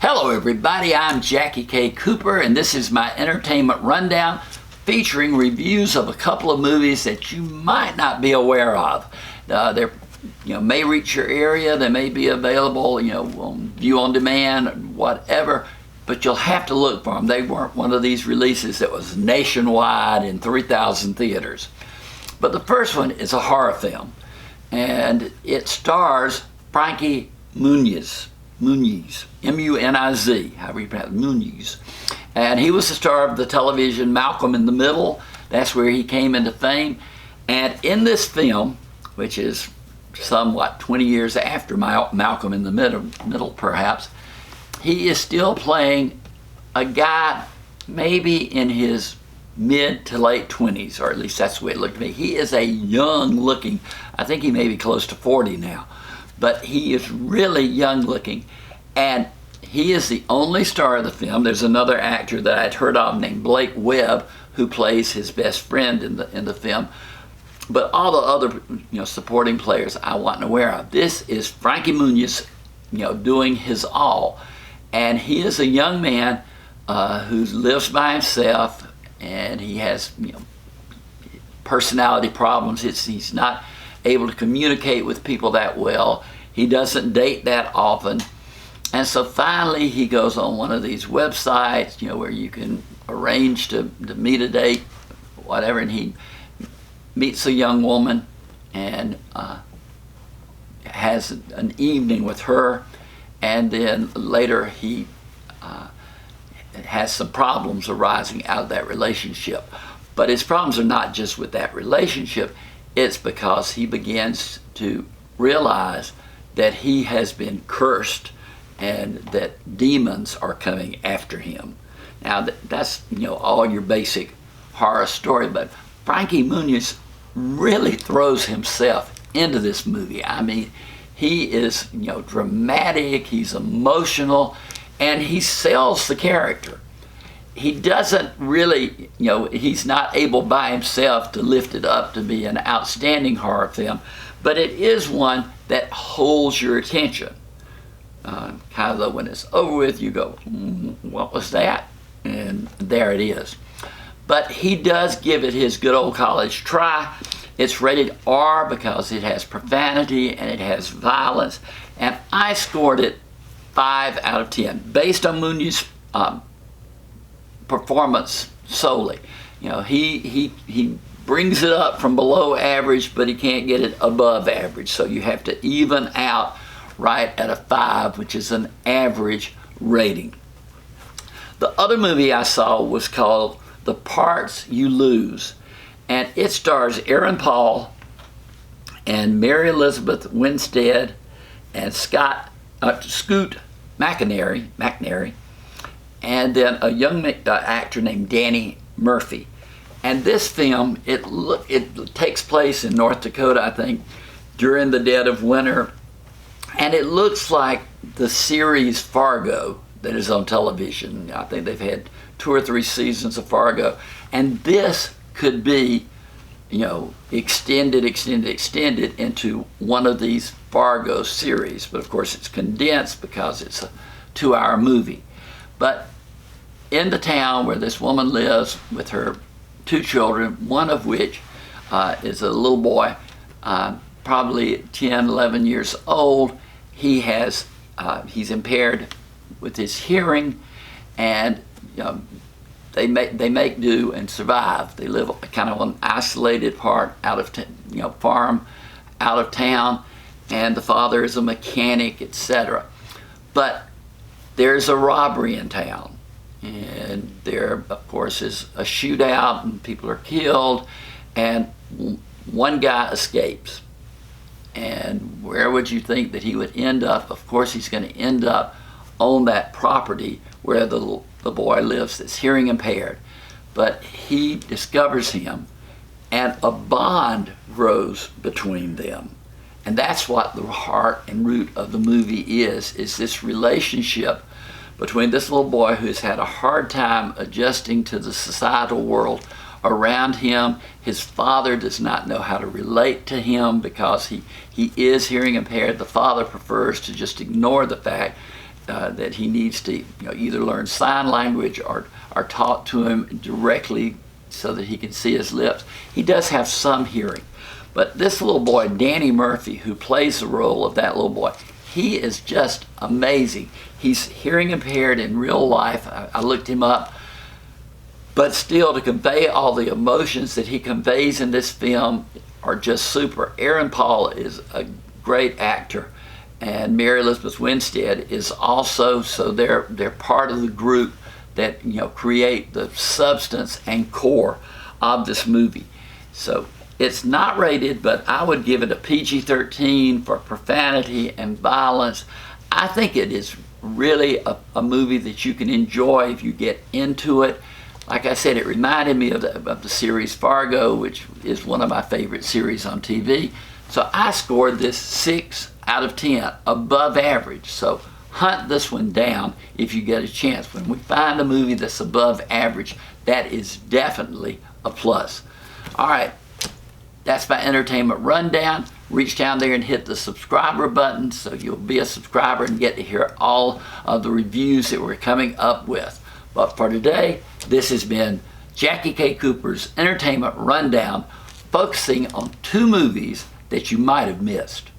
Hello everybody, I'm JackieKcooper and this is my entertainment rundown featuring reviews of a couple of movies that you might not be aware of. They may reach your area, they may be available on view on demand, whatever, but you'll have to look for them. They weren't one of these releases that was nationwide in 3,000 theaters. But the first one is a horror film and it stars Frankie Muniz, M-U-N-I-Z, however you pronounce it, Muniz. And he was the star of the television Malcolm in the Middle. That's where he came into fame. And in this film, which is somewhat 20 years after Malcolm in the Middle perhaps, he is still playing a guy maybe in his mid to late 20s, or at least that's the way it looked to me. He is a young looking, I think he may be close to 40 now, but he is really young looking, and he is the only star of the film. There's another actor that I'd heard of named Webb who plays his best friend in the film, but all the other supporting players I wasn't aware of. This is Frankie Muniz doing his all, and he is a young man who lives by himself, and he has personality problems. He's not able to communicate with people that well. He doesn't date that often. And so finally he goes on one of these websites, where you can arrange to meet a date, whatever, and he meets a young woman and has an evening with her, and then later he has some problems arising out of that relationship. But his problems are not just with that relationship, it's because he begins to realize that he has been cursed and that demons are coming after him. Now that's all your basic horror story, but Frankie Muniz really throws himself into this movie. I mean, he is dramatic, he's emotional, and he sells the character. He doesn't really, he's not able by himself to lift it up to be an outstanding horror film, but it is one that holds your attention. Kind of though when it's over with, you go, what was that? And there it is. But he does give it his good old college try. It's rated R because it has profanity and it has violence, and I scored it 5 out of 10 based on Muniz's performance solely. He brings it up from below average, but he can't get it above average, so you have to even out right at a 5, which is an average rating. The other movie I saw was called The Parts You Lose, and it stars Aaron Paul and Mary Elizabeth Winstead and Scoot McNairy, and then a young actor named Danny Murphy. And this film, it takes place in North Dakota, I think, during the dead of winter, and it looks like the series Fargo that is on television. I think they've had 2 or 3 seasons of Fargo, and this could be extended into one of these Fargo series, but of course it's condensed because it's a 2-hour movie. But in the town where this woman lives with her 2 children, one of which is a little boy, probably 10, 11 years old. He's impaired with his hearing, and they make do and survive. They live kind of on an isolated part out of farm out of town, and the father is a mechanic, etc. But there's a robbery in town, and there of course is a shootout and people are killed, and one guy escapes. And where would you think that he would end up? Of course he's going to end up on that property where the boy lives that's hearing impaired. But he discovers him, and a bond grows between them. And that's what the heart and root of the movie is this relationship between this little boy who's had a hard time adjusting to the societal world around him. His father does not know how to relate to him because he is hearing impaired. The father prefers to just ignore the fact that he needs to either learn sign language or taught to him directly so that he can see his lips. He does have some hearing. But this little boy, Danny Murphy, who plays the role of that little boy, he is just amazing. He's hearing impaired in real life. I looked him up. But still, to convey all the emotions that he conveys in this film are just super. Aaron Paul is a great actor, and Mary Elizabeth Winstead is also, so they're part of the group that create the substance and core of this movie. So it's not rated, but I would give it a PG-13 for profanity and violence. I think it is really a movie that you can enjoy if you get into it. Like I said, it reminded me of the series Fargo, which is one of my favorite series on TV. So I scored this 6 out of 10, above average. So hunt this one down if you get a chance. When we find a movie that's above average, that is definitely a plus. All right, that's my entertainment rundown. Reach down there and hit the subscriber button so you'll be a subscriber and get to hear all of the reviews that we're coming up with. But for today, this has been Jackie K. Cooper's Entertainment Rundown, focusing on 2 movies that you might have missed.